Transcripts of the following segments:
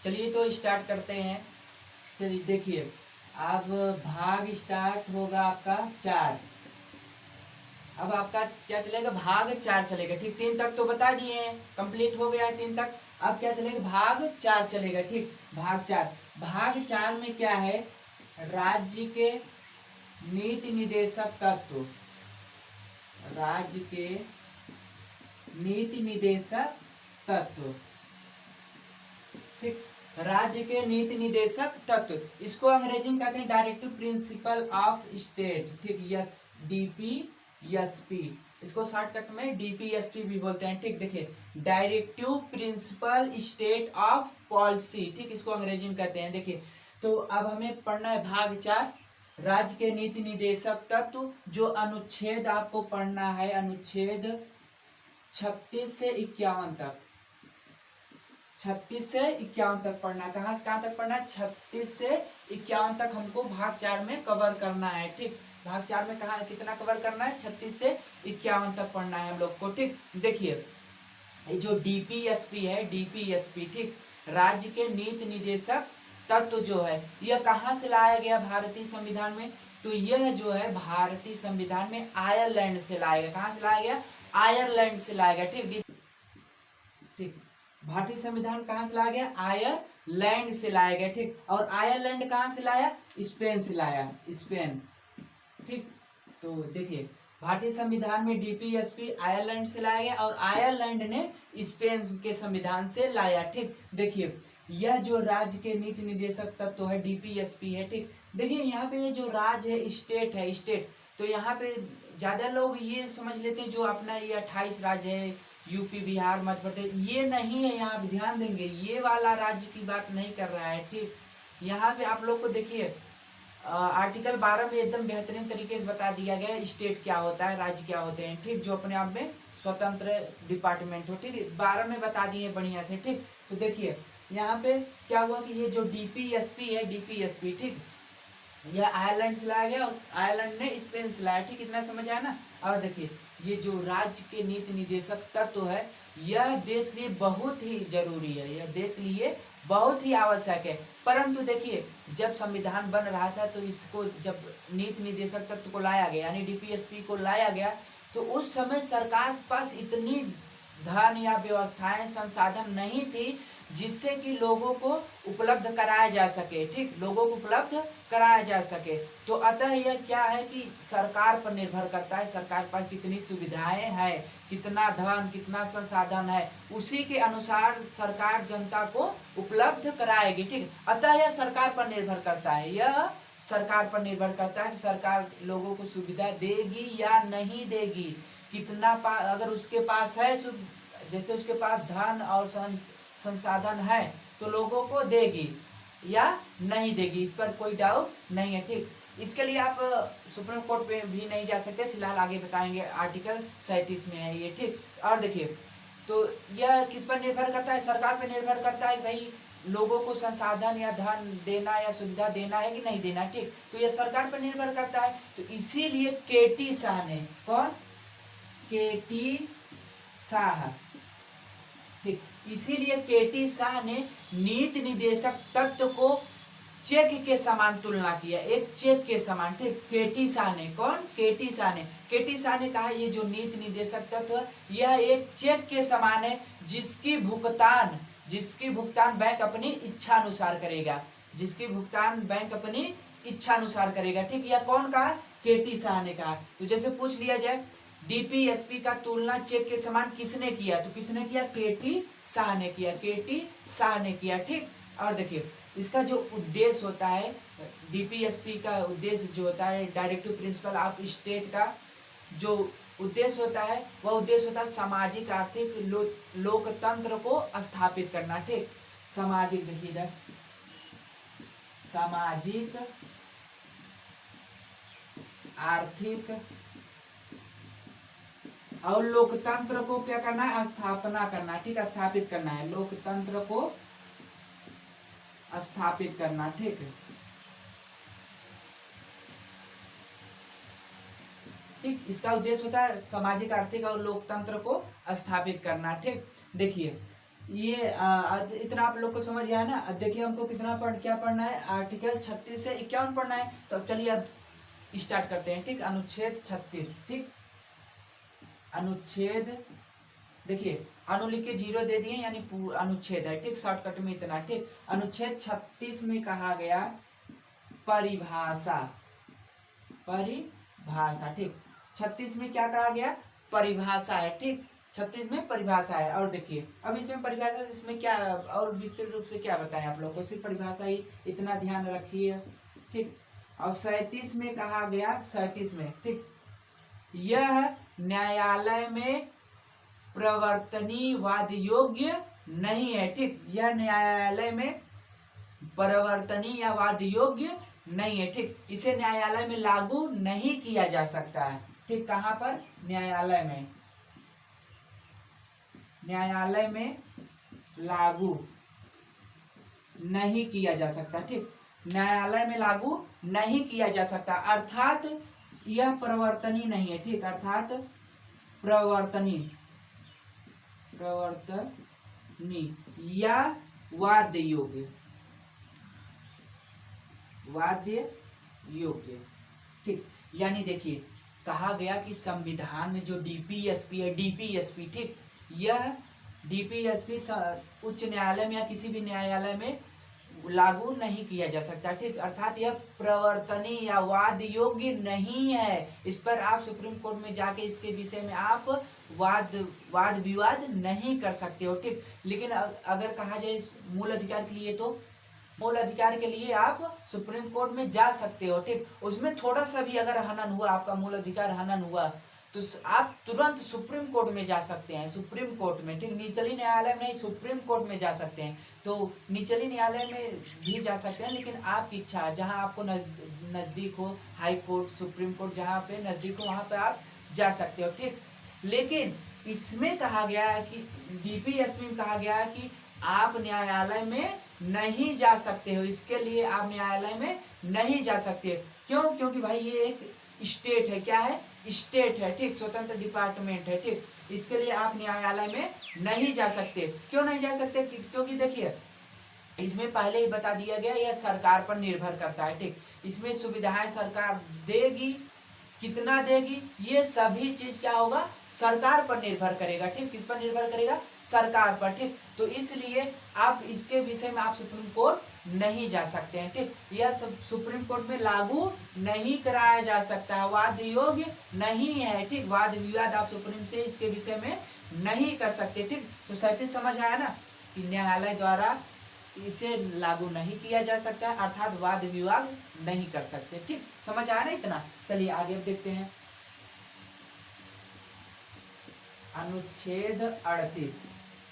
चलिए तो स्टार्ट करते हैं। चलिए देखिए, अब भाग स्टार्ट होगा आपका 4। अब आपका क्या चलेगा, भाग 4 चलेगा। ठीक, 3 तक तो बता दिए हैं, कंप्लीट हो गया है 3 तक। अब क्या चलेगा, भाग 4 चलेगा। ठीक, भाग 4। भाग 4 में क्या है, राज्य के नीति निदेशक तत्व। राज्य के नीति निदेशक तत्व। ठीक, राज्य के नीति निदेशक तत्व, इसको अंग्रेजी में कहते हैं डायरेक्टिव प्रिंसिपल ऑफ स्टेट। ठीक, यस, डीपीएसपी, इसको शॉर्टकट में डीपीएसपी भी बोलते हैं। ठीक, देखिए, directive principle state of policy. ठीक, इसको अंग्रेजी में कहते हैं। देखिए, तो अब हमें पढ़ना है भाग 4, राज्य के नीति निदेशक तत्व। जो अनुच्छेद आपको पढ़ना है, अनुच्छेद 36 से 51 तक। 36 से 51 तक पढ़ना है। कहाँ से कहाँ तक पढ़ना है, 36 से 51 तक हमको भाग 4 में कवर करना है। ठीक, भाग 4 में कहाँ कितना कवर करना है, 36 से 51 तक पढ़ना है हम लोग को। ठीक, देखिए, ये जो डीपीएसपी है, डीपीएसपी, ठीक, राज्य के नीति निदेशक तत्व जो है, यह कहाँ से लाया गया भारतीय संविधान में, तो यह जो है भारतीय संविधान में आयरलैंड से लाया गया। कहाँ से लाया गया, आयरलैंड से लाया गया। ठीक, ठीक, भारतीय संविधान कहाँ से लाया गया, आयरलैंड से लाया गया। ठीक, और आयरलैंड कहाँ से लाया, स्पेन से लाया, स्पेन। ठीक, तो देखिए, भारतीय संविधान में डीपीएसपी आयरलैंड से लाया गया और आयरलैंड ने स्पेन के संविधान से लाया। ठीक, देखिए, यह जो राज्य के नीति निदेशक तत्व तो है, डीपीएसपी है। ठीक, देखिए, यहाँ पे जो राज्य है, स्टेट है, स्टेट, तो यहाँ पे ज्यादा लोग ये समझ लेते हैं जो अपना ये 28 राज्य है, यूपी, बिहार, मध्य प्रदेश, ये नहीं है। यहाँ पे ध्यान देंगे, ये वाला राज्य की बात नहीं कर रहा है। ठीक, यहाँ पे आप लोग को देखिए, आर्टिकल 12 में एकदम बेहतरीन तरीके से बता दिया गया है स्टेट क्या होता है, राज्य क्या होते हैं। ठीक, जो अपने आप में स्वतंत्र डिपार्टमेंट हो। ठीक, 12 में बता दिए बढ़िया से। ठीक, तो देखिए, यहाँ पे क्या हुआ कि ये जो डीपीएसपी है, डीपीएसपी, ठीक, यह आयरलैंड से लाया गया और आयरलैंड ने स्पेन से लाया। ठीक, इतना समझ आया ना। और देखिए, ये जो राज्य के नीति निदेशक तत्व है, यह देश के लिए बहुत ही जरूरी है, यह देश के लिए बहुत ही आवश्यक है। परंतु देखिए, जब संविधान बन रहा था तो इसको जब नीति निदेशक तत्व को लाया गया, यानी डीपीएसपी को लाया गया, तो उस समय सरकार के पास इतनी धन या व्यवस्थाएं, संसाधन नहीं थी जिससे कि लोगों को उपलब्ध कराया जा सके। ठीक, लोगों को उपलब्ध कराया जा सके। तो अतः यह क्या है कि सरकार पर निर्भर करता है, सरकार के पास कितनी सुविधाएं हैं, कितना धन, कितना संसाधन है, उसी के अनुसार सरकार जनता को उपलब्ध कराएगी। ठीक, अतः यह सरकार पर निर्भर करता है, यह सरकार पर निर्भर करता है कि सरकार लोगों को सुविधा देगी या नहीं देगी। कितना अगर उसके पास है, जैसे उसके पास धन और संसाधन है तो लोगों को देगी या नहीं देगी, इस पर कोई डाउट नहीं है। ठीक, इसके लिए आप सुप्रीम कोर्ट पे भी नहीं जा सकते, फिलहाल आगे बताएंगे, आर्टिकल 37 में है ये। ठीक, और देखिए, तो यह किस पर निर्भर करता है, सरकार पर निर्भर करता है भाई लोगों को संसाधन या धन देना या सुविधा देना है कि नहीं देना। ठीक, तो यह सरकार पर निर्भर करता है। तो इसीलिए केटी शाह ने, कौन, केटी शाह, ठीक, इसीलिए केटी शाह ने नीति निदेशक तत्व को चेक के समान तुलना किया, एक चेक के समान। ठीक, केटी शाह ने, कौन, केटी शाह ने, केटी शाह ने कहा ये जो नीति निदेशक तत्व यह एक चेक के समान है जिसकी भुगतान बैंक अपनी इच्छा अनुसार करेगा, जिसकी भुगतान बैंक अपनी इच्छा अनुसार करेगा। ठीक, यह कौन कहा, केटी शाह ने कहा। तो जैसे पूछ लिया जाए डीपीएसपी का तुलना चेक के समान किसने किया, तो किसने किया, केटी शाह ने किया, केटी शाह ने किया। ठीक, और देखिए, इसका जो उद्देश्य होता है, डीपीएसपी का उद्देश्य जो होता है, डायरेक्टिव प्रिंसिपल ऑफ स्टेट का जो उद्देश्य होता है, वह उद्देश्य होता है सामाजिक, आर्थिक, लोकतंत्र को स्थापित करना। ठीक, सामाजिक, देखिए इधर, सामाजिक, आर्थिक और लोकतंत्र को क्या करना है, स्थापना करना। ठीक, स्थापित करना है, लोकतंत्र को स्थापित करना। ठीक, ठीक, इसका उद्देश्य होता है सामाजिक, आर्थिक और लोकतंत्र को स्थापित करना। ठीक, देखिए, ये इतना आप लोग को समझ गया है ना। अब देखिए हमको कितना क्या पढ़ना है, आर्टिकल 36 से 51 पढ़ना है। तो अब चलिए अब स्टार्ट करते हैं, ठीक। अनुच्छेद 36, ठीक। अनुच्छेद, देखिए अनु लिख के 0 दे दिए, यानी अनुच्छेद है, ठीक। शॉर्टकट में इतना, ठीक। अनुच्छेद 36 में कहा गया परिभाषा, परिभाषा, ठीक। 36 में क्या कहा गया, परिभाषा है, ठीक। 36 में परिभाषा है। और देखिए अब इसमें परिभाषा, इसमें क्या और विस्तृत रूप से क्या बताएं आप लोगों को, सिर्फ परिभाषा ही, इतना ध्यान रखिए, ठीक। और 37 में कहा गया, 37 में, ठीक, यह न्यायालय में प्रवर्तनीय वाद योग्य नहीं है, ठीक। यह न्यायालय में प्रवर्तनीय या वाद योग्य नहीं है, ठीक। इसे न्यायालय में लागू नहीं किया जा सकता है, ठीक। कहाँ पर, न्यायालय में, न्यायालय में लागू नहीं किया जा सकता, ठीक। न्यायालय में लागू नहीं किया जा सकता, अर्थात यह प्रवर्तनीय नहीं है, ठीक। अर्थात प्रवर्तनीय या वाद्य योग्य, वाद्य योग्य, ठीक। यानी देखिए कहा गया कि संविधान में जो डीपीएसपी है, डीपीएसपी, ठीक, यह डीपीएसपी उच्च न्यायालय में या किसी भी न्यायालय में लागू नहीं किया जा सकता, ठीक। अर्थात यह प्रवर्तनीय या वाद योग्य नहीं है। इस पर आप सुप्रीम कोर्ट में जाके इसके विषय में आप वाद विवाद नहीं कर सकते हो, ठीक। लेकिन अगर कहा जाए मूल अधिकार के लिए, तो मूल अधिकार के लिए आप सुप्रीम कोर्ट में जा सकते हो, ठीक। उसमें थोड़ा सा भी अगर हनन हुआ, आपका मूल अधिकार हनन हुआ, तो आप तुरंत सुप्रीम कोर्ट में जा सकते हैं, सुप्रीम कोर्ट में, ठीक। निचली न्यायालय में नहीं, सुप्रीम कोर्ट में जा सकते हैं। तो निचली न्यायालय में भी जा सकते हैं, लेकिन आपकी इच्छा, जहां आपको नजदीक हो, हाई कोर्ट, सुप्रीम कोर्ट, जहां पे नजदीक हो वहां पे आप जा सकते हो, ठीक। लेकिन इसमें कहा गया है कि डीपीएसपी में कहा गया है कि आप न्यायालय में नहीं जा सकते हो, इसके लिए आप न्यायालय में नहीं जा सकते। क्यों? क्योंकि भाई ये एक स्टेट है, क्या है, स्टेट है, ठीक, स्वतंत्र डिपार्टमेंट है, ठीक। इसके लिए आप न्यायालय में नहीं जा सकते। क्यों नहीं जा सकते? क्योंकि देखिए इसमें पहले ही बता दिया गया, यह सरकार पर निर्भर करता है, ठीक। इसमें सुविधाएं सरकार देगी, कितना देगी, ये सभी चीज क्या होगा, सरकार पर निर्भर करेगा, ठीक। किस पर निर्भर करेगा, सरकार पर, ठीक। तो इसलिए आप इसके विषय में आप सुप्रीम कोर्ट नहीं जा सकते हैं, ठीक। यह सुप्रीम कोर्ट में लागू नहीं कराया जा सकता है, वाद योग्य नहीं है, ठीक। वाद विवाद आप सुप्रीम से इसके विषय में नहीं कर सकते, ठीक। तो 37 समझ आया ना, कि न्यायालय द्वारा इसे लागू नहीं किया जा सकता है, अर्थात वाद विवाद नहीं कर सकते, ठीक। समझ आया ना इतना। चलिए आगे देखते हैं। अनुच्छेद 38,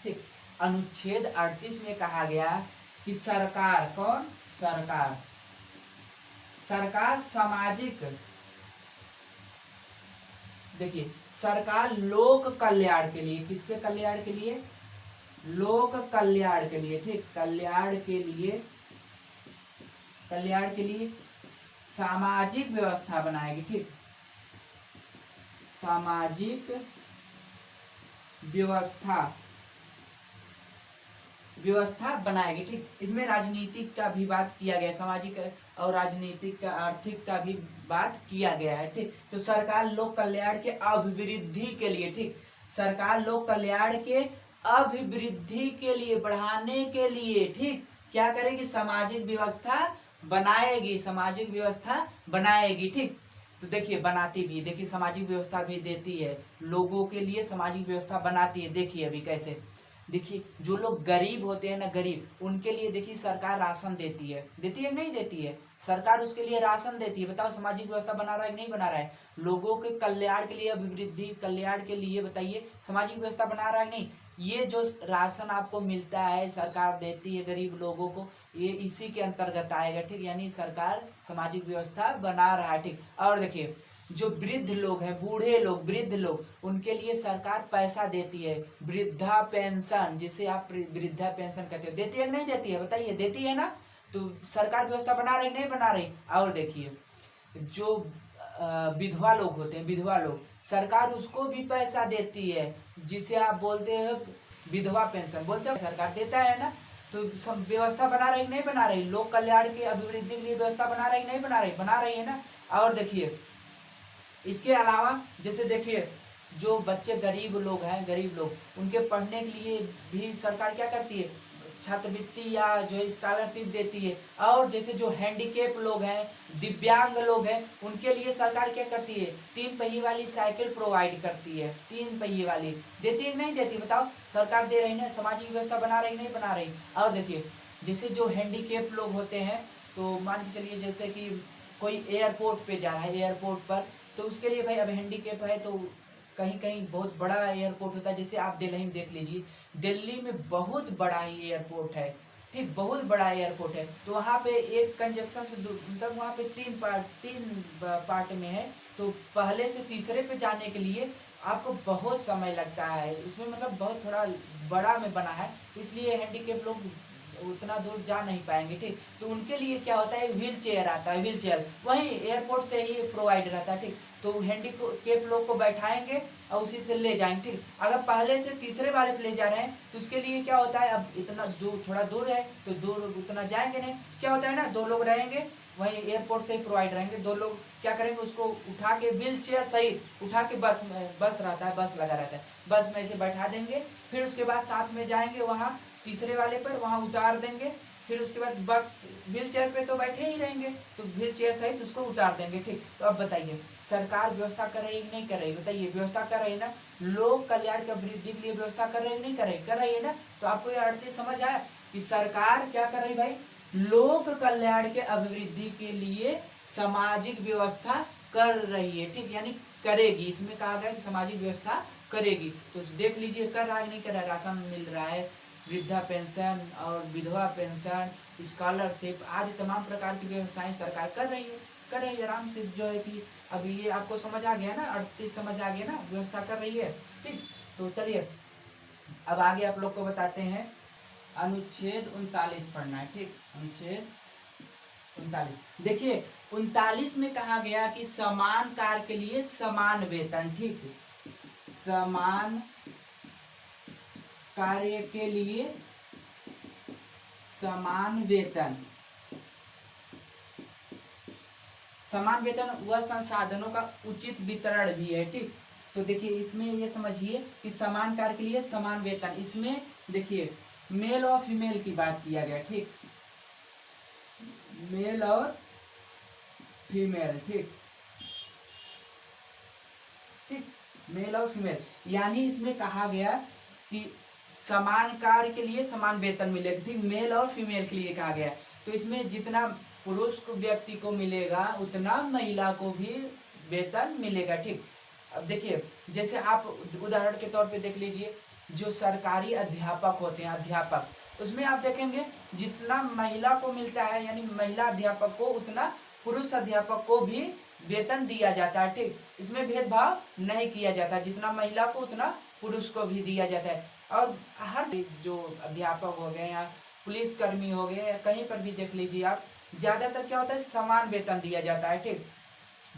ठीक। अनुच्छेद 38 में कहा गया कि सरकार, कौन, सरकार, सरकार सामाजिक, देखिए सरकार लोक कल्याण के लिए, किसके कल्याण के लिए, लोक कल्याण के लिए, ठीक, कल्याण के लिए, कल्याण के लिए सामाजिक व्यवस्था बनाएगी, ठीक, सामाजिक व्यवस्था बनाएगी, ठीक। इसमें राजनीतिक का भी बात किया गया, सामाजिक और राजनीतिक का, आर्थिक का भी बात किया गया है, ठीक। तो सरकार लोक कल्याण के अभिवृद्धि के लिए, ठीक, सरकार लोक कल्याण के अभिवृद्धि के लिए, बढ़ाने के लिए, ठीक, क्या करेगी, सामाजिक व्यवस्था बनाएगी, सामाजिक व्यवस्था बनाएगी, ठीक। तो देखिए बनाती भी, देखिए सामाजिक व्यवस्था भी देती है, लोगों के लिए सामाजिक व्यवस्था बनाती है। देखिए अभी कैसे, देखिए जो लोग गरीब होते हैं ना, गरीब, उनके लिए देखिए सरकार राशन देती है, नहीं देती है, सरकार उसके लिए राशन देती है। बताओ सामाजिक व्यवस्था बना रहा है नहीं बना रहा है, लोगों के कल्याण के लिए, अभिवृद्धि कल्याण के लिए, बताइए सामाजिक व्यवस्था बना रहा है नहीं। ये जो राशन आपको मिलता है, सरकार देती है गरीब लोगों को, ये इसी के अंतर्गत आएगा, ठीक। यानी सरकार सामाजिक व्यवस्था बना रहा है, ठीक। और देखिए जो वृद्ध लोग हैं, बूढ़े लोग, वृद्ध लोग, उनके लिए सरकार पैसा देती है, वृद्धा पेंशन, जिसे आप वृद्धा पेंशन कहते हो, देती है कि नहीं देती है, बताइए, देती है ना। तो सरकार व्यवस्था बना रही नहीं बना रही। और देखिए जो विधवा लोग होते हैं, विधवा लोग, सरकार उसको भी पैसा देती है, जिसे आप बोलते हैं विधवा पेंशन बोलते हो, सरकार देता है ना। तो सब व्यवस्था बना रही नहीं बना रही, लोक कल्याण की अभिवृद्धि के लिए व्यवस्था बना रही नहीं बना रही है ना। और देखिए इसके अलावा जैसे देखिए जो बच्चे गरीब लोग हैं, गरीब लोग उनके पढ़ने के लिए भी सरकार क्या करती है, छात्रवृत्ति या जो स्कॉलरशिप देती है। और जैसे जो हैंडीकेप लोग हैं, दिव्यांग लोग हैं, उनके लिए सरकार क्या करती है, 3 पहिए वाली साइकिल प्रोवाइड करती है। 3 पहिए वाली देती है नहीं देती, बताओ, सरकार दे रही ना, सामाजिक व्यवस्था बना रही नहीं बना रही। और देखिए जैसे जो हैंडीकेप लोग होते हैं, तो मान के चलिए जैसे कि कोई एयरपोर्ट पे जा रहा है, एयरपोर्ट पर, तो उसके लिए भाई अब हैंडीकेप है तो कहीं कहीं बहुत बड़ा एयरपोर्ट होता है, जैसे आप दिल्ली में देख लीजिए, दिल्ली में बहुत बड़ा ही एयरपोर्ट है, ठीक, बहुत बड़ा एयरपोर्ट है। तो वहाँ पे एक कंजक्शन से मतलब वहाँ पे 3 पार्ट में है, तो पहले से तीसरे पे जाने के लिए आपको बहुत समय लगता है उसमें, मतलब बहुत थोड़ा बड़ा में बना है, तो इसलिए हैंडीकेप लोग उतना दूर जा नहीं पाएंगे, ठीक। तो उनके लिए क्या होता है, व्हील चेयर आता है, व्हील चेयर वहीं एयरपोर्ट से ही प्रोवाइड रहता है, ठीक। तो हैंडीकेप लोग को बैठाएंगे और उसी से ले जाएंगे, ठीक। अगर पहले से तीसरे वाले पे ले जा रहे हैं तो उसके लिए क्या होता है, अब इतना दूर, थोड़ा दूर है तो दूर उतना जाएंगे नहीं, क्या होता है ना, 2 लोग रहेंगे वहीं एयरपोर्ट से ही प्रोवाइड रहेंगे, 2 लोग क्या करेंगे, उसको उठा के व्हील चेयर सहित उठा के बस में, बस रहता है, बस लगा रहता है, बस में इसे बैठा देंगे, फिर उसके बाद साथ में जाएंगे वहाँ तीसरे वाले पर, वहाँ उतार देंगे, फिर उसके बाद बस व्हील चेयर पे तो बैठे ही रहेंगे, तो व्हील चेयर सहित उसको उतार देंगे, ठीक। तो अब बताइए सरकार व्यवस्था कर रही नहीं कर रही, बताइए, व्यवस्था कर रही ना, लोक कल्याण की वृद्धि के लिए व्यवस्था कर रही नहीं कर रही है ना। तो आपको ये अर्थ समझ आया कि सरकार क्या कर रही भाई, लोक कल्याण के अभिवृद्धि के लिए सामाजिक व्यवस्था कर रही है, ठीक, यानी करेगी, इसमें कहा गया कि सामाजिक व्यवस्था करेगी। तो देख लीजिए कर रहा है नहीं कर रहा है, राशन मिल रहा है, वृद्धा पेंशन और विधवा पेंशन, स्कॉलरशिप आदि तमाम प्रकार की व्यवस्थाएं सरकार कर रही है आराम से, जो है कि अभी ये आपको समझ आ गया ना, 38 समझ आ गया ना, व्यवस्था कर रही है, ठीक। तो चलिए अब आगे आप लोग को बताते हैं, अनुच्छेद 39 पढ़ना है, ठीक। अनुच्छेद 39 देखिए 39 में कहा गया कि समान कार्य के लिए समान वेतन, ठीक, समान कार्य के लिए समान वेतन, समान वेतन व संसाधनों का उचित वितरण भी है, ठीक। तो देखिए इसमें ये समझिए कि समान कार्य के लिए समान वेतन, इसमें देखिए मेल और फीमेल की बात किया गया, ठीक, मेल और फीमेल, ठीक, ठीक, मेल और फीमेल, यानी इसमें कहा गया कि समान कार्य के लिए समान वेतन मिलेगा, ठीक, मेल और फीमेल के लिए कहा गया। तो इसमें जितना पुरुष व्यक्ति को मिलेगा उतना महिला को भी वेतन मिलेगा, ठीक। अब देखिए जैसे आप उदाहरण के तौर पे देख लीजिए, जो सरकारी अध्यापक होते हैं, अध्यापक, उसमें आप देखेंगे जितना महिला को मिलता है, यानी महिला अध्यापक को उतना पुरुष अध्यापक को भी वेतन दिया जाता है, ठीक। इसमें भेदभाव नहीं किया जाता, जितना महिला को उतना पुरुष को भी दिया जाता है। और हर जो अध्यापक हो गए या पुलिस कर्मी हो गए या कहीं पर भी देख लीजिए आप, ज्यादातर क्या होता है, समान वेतन दिया जाता है, ठीक।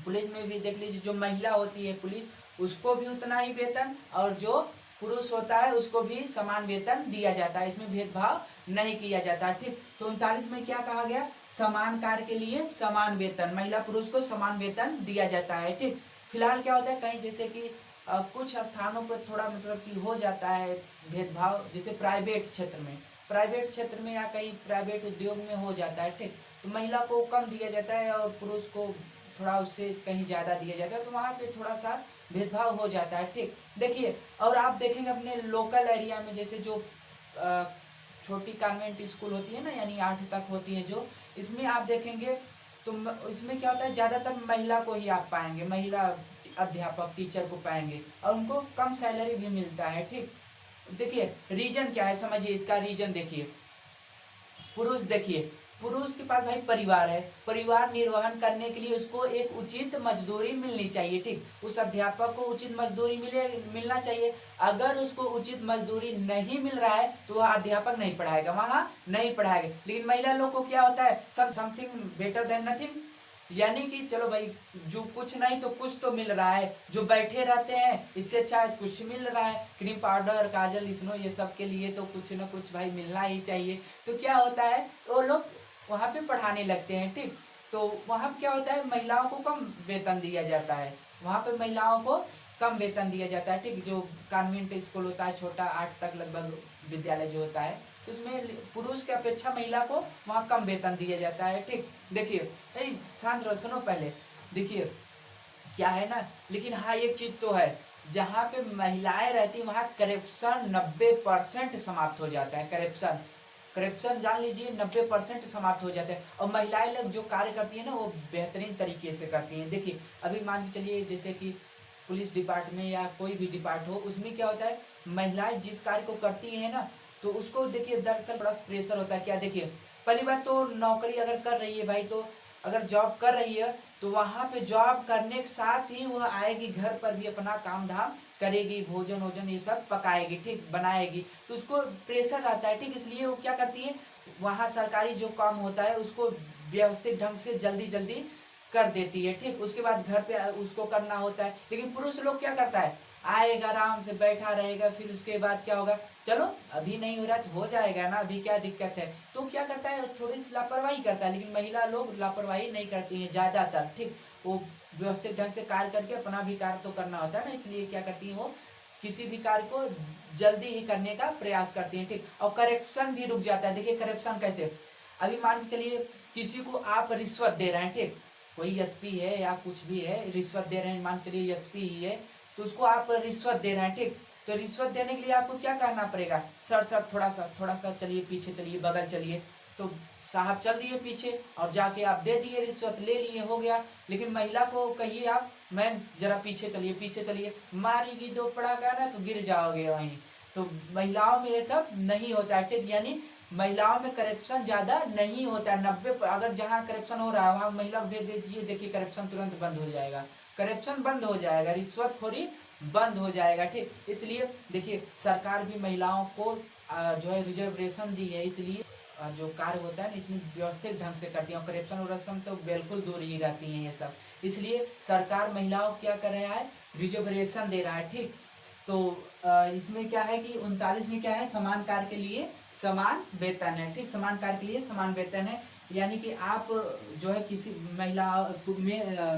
पुलिस में भी देख लीजिए, जो महिला होती है पुलिस, उसको भी उतना ही वेतन, और जो पुरुष होता है उसको भी समान वेतन दिया जाता है, इसमें भेदभाव नहीं किया जाता, ठीक। तो 39 में क्या कहा गया, समान कार्य के लिए समान वेतन, महिला पुरुष को समान वेतन दिया जाता है, ठीक। फिलहाल क्या होता है, कहीं जैसे कि कुछ स्थानों पर थोड़ा मतलब कि हो जाता है भेदभाव, जैसे प्राइवेट क्षेत्र में या कहीं प्राइवेट उद्योग में हो जाता है, ठीक। तो महिला को कम दिया जाता है और पुरुष को थोड़ा उससे कहीं ज्यादा दिया जाता है, तो वहाँ पे थोड़ा सा भेदभाव हो जाता है, ठीक। देखिए और आप देखेंगे अपने लोकल एरिया में, जैसे जो छोटी कॉन्वेंट स्कूल होती है ना, यानी 8 तक होती है जो, इसमें आप देखेंगे तो इसमें क्या होता है, ज्यादातर महिला को ही आप पाएंगे, महिला अध्यापक टीचर को पाएंगे, और उनको कम सैलरी भी मिलता है, ठीक। देखिए रीजन क्या है, समझिए इसका रीजन देखिए, पुरुष के पास भाई परिवार है, परिवार निर्वहन करने के लिए उसको एक उचित मजदूरी मिलनी चाहिए, ठीक। उस अध्यापक को उचित मजदूरी मिलना चाहिए, अगर उसको उचित मजदूरी नहीं मिल रहा है तो वह अध्यापक नहीं पढ़ाएगा, वहां नहीं पढ़ाएगा। लेकिन महिला लोग को क्या होता है, समथिंग बेटर देन नथिंग, यानी कि चलो भाई जो कुछ नहीं तो कुछ तो मिल रहा है, जो बैठे रहते हैं इससे अच्छा है कुछ मिल रहा है, क्रीम पाउडर काजल स्नो ये सब के लिए तो कुछ ना कुछ भाई मिलना ही चाहिए। तो क्या होता है वो लोग वहाँ पे पढ़ाने लगते हैं, ठीक। तो वहाँ क्या होता है महिलाओं को कम वेतन दिया जाता है, वहाँ पे महिलाओं को कम वेतन दिया जाता है, ठीक। जो कॉन्वेंट स्कूल होता है छोटा 8 तक लगभग विद्यालय जो होता है, तो उसमें पुरुष के अपेक्षा महिला को वहाँ कम वेतन दिया जाता है, ठीक। देखिए शांत रहो, सुनो पहले। देखिए क्या है ना, लेकिन हाँ एक चीज तो है, जहाँ पे महिलाएं रहती वहाँ करप्शन 90% समाप्त हो जाता है। करप्शन करप्शन जान लीजिए 90% समाप्त हो जाता है, और महिलाएं लोग जो कार्य करती है ना वो बेहतरीन तरीके से करती हैं। देखिए अभी मान के चलिए जैसे कि पुलिस डिपार्टमेंट या कोई भी डिपार्ट हो, उसमें क्या होता है महिलाएं जिस कार्य को करती है ना तो उसको देखिए दरअसल बड़ा प्रेशर होता है। क्या देखिए पहली बात तो नौकरी अगर कर रही है भाई, तो अगर जॉब कर रही है तो वहां पे जॉब करने के साथ ही वह आएगी घर पर भी अपना काम धाम करेगी, भोजन वोजन ये सब पकाएगी, ठीक, बनाएगी, तो उसको प्रेशर रहता है, ठीक। इसलिए वो क्या करती है वहां सरकारी जो काम होता है उसको व्यवस्थित ढंग से जल्दी जल्दी कर देती है, ठीक। उसके बाद घर पे उसको करना होता है। लेकिन पुरुष लोग क्या करता है आएगा आराम से बैठा रहेगा, फिर उसके बाद क्या होगा, चलो अभी नहीं हो रहा तो हो जाएगा ना, अभी क्या दिक्कत है, तो क्या करता है थोड़ी सी लापरवाही करता है। लेकिन महिला लोग लापरवाही नहीं करती हैं ज्यादातर, ठीक। वो व्यवस्थित ढंग से कार्य करके अपना भी कार्य तो करना होता है ना, इसलिए क्या करती है वो किसी भी कार्य को जल्दी ही करने का प्रयास करती है, ठीक। और करेक्शन भी रुक जाता है। देखिए करेक्शन कैसे, अभी मान के चलिए किसी को आप रिश्वत दे रहे हैं, ठीक, कोई एसपी है या कुछ भी है रिश्वत दे रहे हैं, मान के चलिए एसपी ही है, तो उसको आप रिश्वत दे रहे हैं, ठीक। तो रिश्वत देने के लिए आपको क्या करना पड़ेगा, सर सर थोड़ा सा चलिए पीछे चलिए बगल चलिए, तो साहब चल दिए पीछे और जाके आप दे दिए रिश्वत ले लिए, हो गया। लेकिन महिला को कहिए आप मैम जरा पीछे चलिए मारेगी दो पड़ाका ना तो गिर जाओगे वहीं। तो महिलाओं में ये सब नहीं होता है, ठीक। यानी महिलाओं में करप्शन ज्यादा नहीं होता है। 90 अगर जहाँ करप्शन हो रहा है वहां महिला को भेज दीजिए, देखिए करप्शन तुरंत बंद हो जाएगा, करप्शन बंद हो जाएगा, रिश्वतखोरी बंद हो जाएगा, ठीक। इसलिए देखिए सरकार भी महिलाओं को जो है रिजर्वेशन दी है, इसलिए जो कार्य होता है ना इसमें व्यवस्थित ढंग से करती है, और करप्शन और रस्म तो बिल्कुल दूर ही रहती हैं ये सब। इसलिए सरकार महिलाओं को क्या कर रहा है रिजर्वेशन दे रहा है, ठीक। तो इसमें क्या है कि 39 में क्या है समान कार्य के लिए समान वेतन है, ठीक। समान कार्य के लिए समान वेतन है, यानी कि आप जो है किसी महिला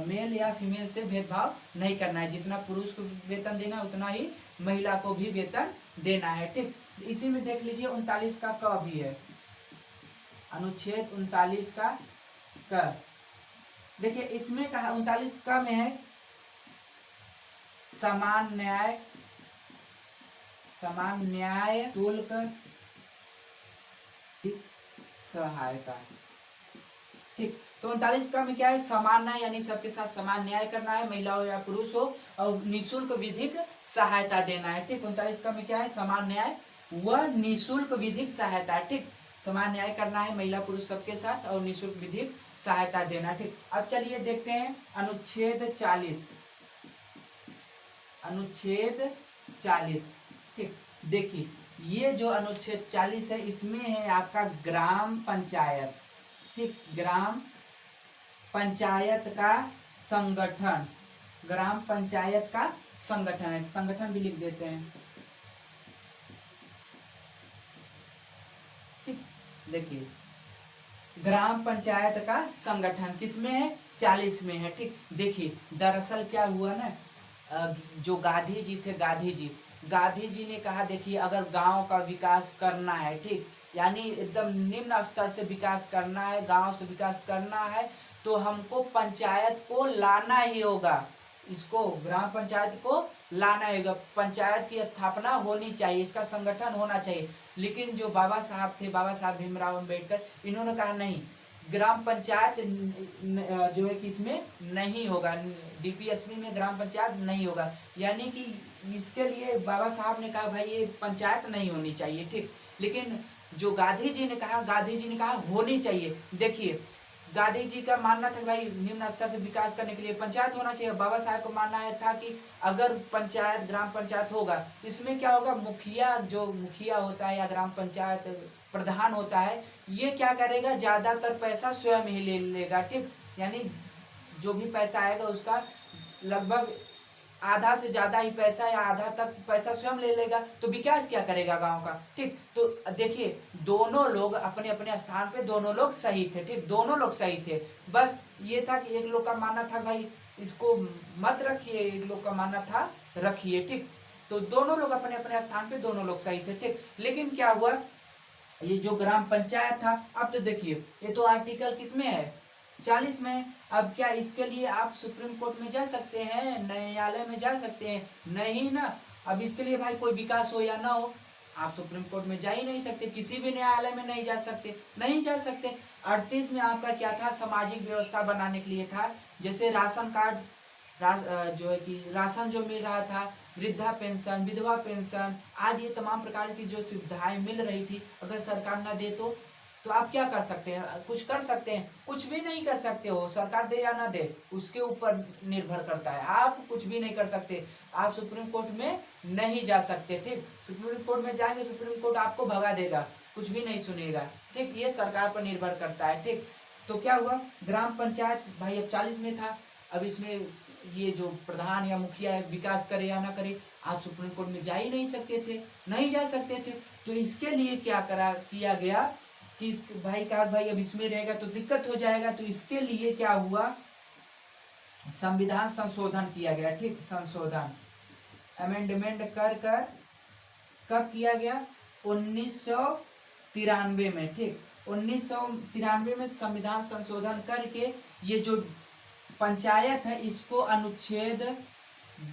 मेल या फीमेल से भेदभाव नहीं करना है, जितना पुरुष को वेतन देना है उतना ही महिला को भी वेतन देना है, ठीक। इसी में देख लीजिए 39 का क भी है, अनुच्छेद 39 का क। देखिए इसमें कहा 39 क में है समान न्याय शुल्क सहायता, ठीक। तो 39 का में क्या है समान न्याय, यानी सबके साथ समान न्याय करना है, महिला हो या पुरुष हो, और निःशुल्क विधिक सहायता देना है, ठीक। 39 का में क्या है समान न्याय व निःशुल्क विधिक सहायता, ठीक। समान न्याय करना है महिला पुरुष सबके साथ और निःशुल्क विधिक सहायता देना, ठीक। अब चलिए देखते हैं अनुच्छेद 40, अनुच्छेद 40, ठीक। देखिए ये जो अनुच्छेद 40 है इसमें है आपका ग्राम पंचायत, ठीक। ग्राम पंचायत का संगठन, ग्राम पंचायत का संगठन है, संगठन भी लिख देते हैं, ठीक। देखिए ग्राम पंचायत का संगठन किसमें है 40 में है, ठीक। देखिए दरअसल क्या हुआ ना जो गांधी जी थे, गांधी जी ने कहा देखिए अगर गांव का विकास करना है, ठीक, यानी एकदम निम्न स्तर से विकास करना है, गांव से विकास करना है, तो हमको पंचायत को लाना ही होगा, इसको ग्राम पंचायत को लाना होगा, पंचायत की स्थापना होनी चाहिए, इसका संगठन होना चाहिए। लेकिन जो बाबा साहब थे, बाबा साहब भीमराव अम्बेडकर, इन्होंने कहा नहीं ग्राम पंचायत जो है कि इसमें नहीं होगा, डीपीएसपी में ग्राम पंचायत नहीं होगा, यानी कि इसके लिए बाबा साहब ने कहा भाई ये पंचायत नहीं होनी चाहिए, ठीक। लेकिन जो गांधी जी ने कहा होनी चाहिए। देखिए गांधी जी का मानना था भाई निम्न स्तर से विकास करने के लिए पंचायत होना चाहिए, बाबा साहब को मानना था कि अगर पंचायत ग्राम पंचायत होगा इसमें क्या होगा, मुखिया जो मुखिया होता है या ग्राम पंचायत प्रधान होता है ये क्या करेगा ज्यादातर पैसा स्वयं ही ले लेगा, ठीक। यानी जो भी पैसा आएगा उसका लगभग आधा से ज्यादा ही पैसा या आधा तक पैसा स्वयं ले लेगा, तो विकास क्या करेगा गांव का। ठीक, तो देखिए दोनों लोग अपने अपने स्थान पे दोनों लोग सही थे। ठीक, दोनों लोग सही थे। बस ये था कि एक लोग का मानना था भाई इसको मत रखिए, एक लोग का मानना था रखिए। ठीक, तो दोनों लोग अपने अपने स्थान पे दोनों लोग सही थे। ठीक, लेकिन क्या हुआ, ये जो ग्राम पंचायत था, अब तो देखिए ये तो आर्टिकल किसमें है, 40 में। अब क्या इसके लिए आप सुप्रीम कोर्ट में जा सकते हैं, न्यायालय में जा सकते हैं? नहीं ना। अब इसके लिए भाई कोई विकास हो या ना हो, आप सुप्रीम कोर्ट में जा ही नहीं सकते, किसी भी न्यायालय में नहीं जा सकते, नहीं जा सकते। 38 में आपका क्या था, सामाजिक व्यवस्था बनाने के लिए था। जैसे राशन कार्ड, जो है कि राशन जो मिल रहा था, वृद्धा पेंशन, विधवा पेंशन आदि ये तमाम प्रकार की जो सुविधाएं मिल रही थी, अगर सरकार न दे तो आप क्या कर सकते हैं? कुछ कर सकते हैं? कुछ भी नहीं कर सकते हो। सरकार दे या ना दे उसके ऊपर निर्भर करता है, आप कुछ भी नहीं कर सकते। आप सुप्रीम कोर्ट में नहीं जा सकते। ठीक, सुप्रीम कोर्ट में जाएंगे, सुप्रीम कोर्ट आपको भगा देगा, कुछ भी नहीं सुनेगा। ठीक, ये सरकार पर निर्भर करता है। ठीक, तो क्या हुआ, ग्राम पंचायत भाई अब 40 में था। अब इसमें ये जो प्रधान या मुखिया है, विकास करे या ना करे, आप सुप्रीम कोर्ट में जा ही नहीं सकते थे, नहीं जा सकते थे। तो इसके लिए क्या किया गया कि भाई कहा भाई अब इसमें रहेगा तो दिक्कत हो जाएगा, तो इसके लिए क्या हुआ, संविधान संशोधन किया गया। ठीक, संशोधन अमेंडमेंट कर कब किया गया, 1993 में। ठीक, 1993 में संविधान संशोधन करके ये जो पंचायत है इसको अनुच्छेद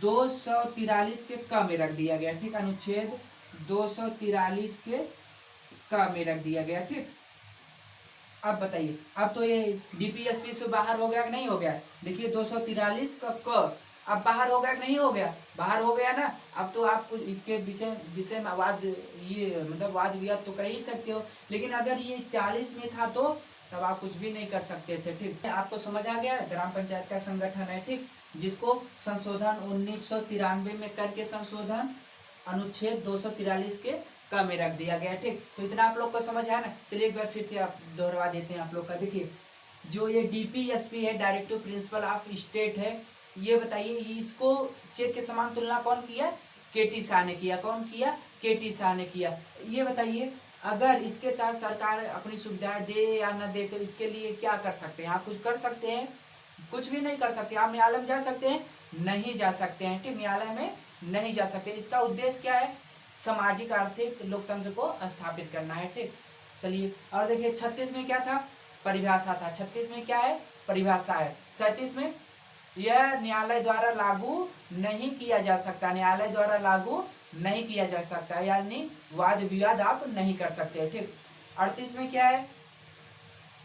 243 के क में रख दिया गया। ठीक, अनुच्छेद 243 के क में रख दिया गया। ठीक, अब बताइए, अब तो ये डीपीएसपी से बाहर हो गया कि नहीं हो गया? देखिए 243 का क अब बाहर हो गया कि नहीं हो गया? बाहर हो गया ना। अब तो आप इसके विषय में वाद विवाद तो कर ही सकते हो, लेकिन अगर ये 40 में था तो तब आप कुछ भी नहीं कर सकते थे। ठीक, आपको समझ आ गया, ग्राम पंचायत का संगठन है। ठीक, जिसको संशोधन 1993 में करके संशोधन अनुच्छेद 243 के क में रख दिया गया। ठीक, तो इतना आप लोग को समझ आया ना। चलिए एक बार फिर से आप दोहरा देते हैं आप लोग का। देखिए जो ये डीपीएसपी है, डायरेक्टिव प्रिंसिपल ऑफ स्टेट है, ये बताइए इसको चेक के समान तुलना कौन किया? केटी शाह ने किया। कौन किया? केटी शाह ने किया। ये बताइए अगर इसके तहत सरकार अपनी सुविधा दे या न दे तो इसके लिए क्या कर सकते हैं? आप कुछ कर सकते हैं? कुछ भी नहीं कर सकते। आप न्यायालय में जा सकते हैं? नहीं जा सकते हैं। ठीक, न्यायालय में नहीं जा सकते। इसका उद्देश्य क्या है? सामाजिक आर्थिक लोकतंत्र को स्थापित करना है। ठीक, चलिए और देखिए 36 में क्या था? परिभाषा था। 36 में क्या है? परिभाषा है। 37 में यह न्यायालय द्वारा लागू नहीं किया जा सकता, न्यायालय द्वारा लागू नहीं किया जा सकता, यानी वाद विवाद आप नहीं कर सकते। ठीक, 38 में क्या है?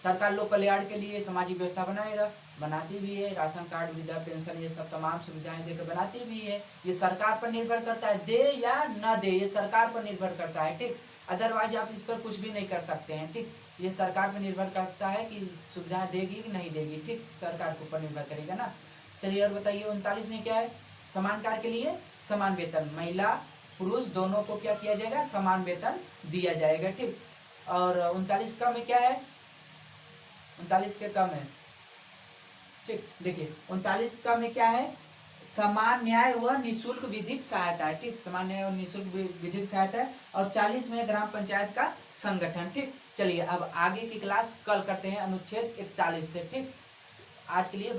सरकार लोक कल्याण के लिए सामाजिक व्यवस्था बनाएगा, बनाती भी है। राशन कार्ड, वृद्धा पेंशन, ये सब तमाम सुविधाएं देकर बनाती भी है। ये सरकार पर निर्भर करता है, दे या न दे, ये सरकार पर निर्भर करता है। ठीक, अदरवाइज आप इस पर कुछ भी नहीं कर सकते हैं। ठीक, ये सरकार पर निर्भर करता है कि सुविधा देगी कि नहीं देगी। ठीक, सरकार के ऊपर निर्भर करेगा ना। चलिए और बताइए 39 में क्या है? समान कार्य के लिए समान वेतन, महिला पुरुष दोनों को क्या किया जाएगा? समान वेतन दिया जाएगा। ठीक, और 39 का में क्या है? 39 के कम है। ठीक, देखिए 39 का में क्या है? समान न्याय व निःशुल्क विधिक सहायता है। ठीक, समान न्याय और निःशुल्क विधिक सहायता है। और 40 में ग्राम पंचायत का संगठन। ठीक, चलिए अब आगे की क्लास कल करते हैं अनुच्छेद 41 से। ठीक, आज के लिए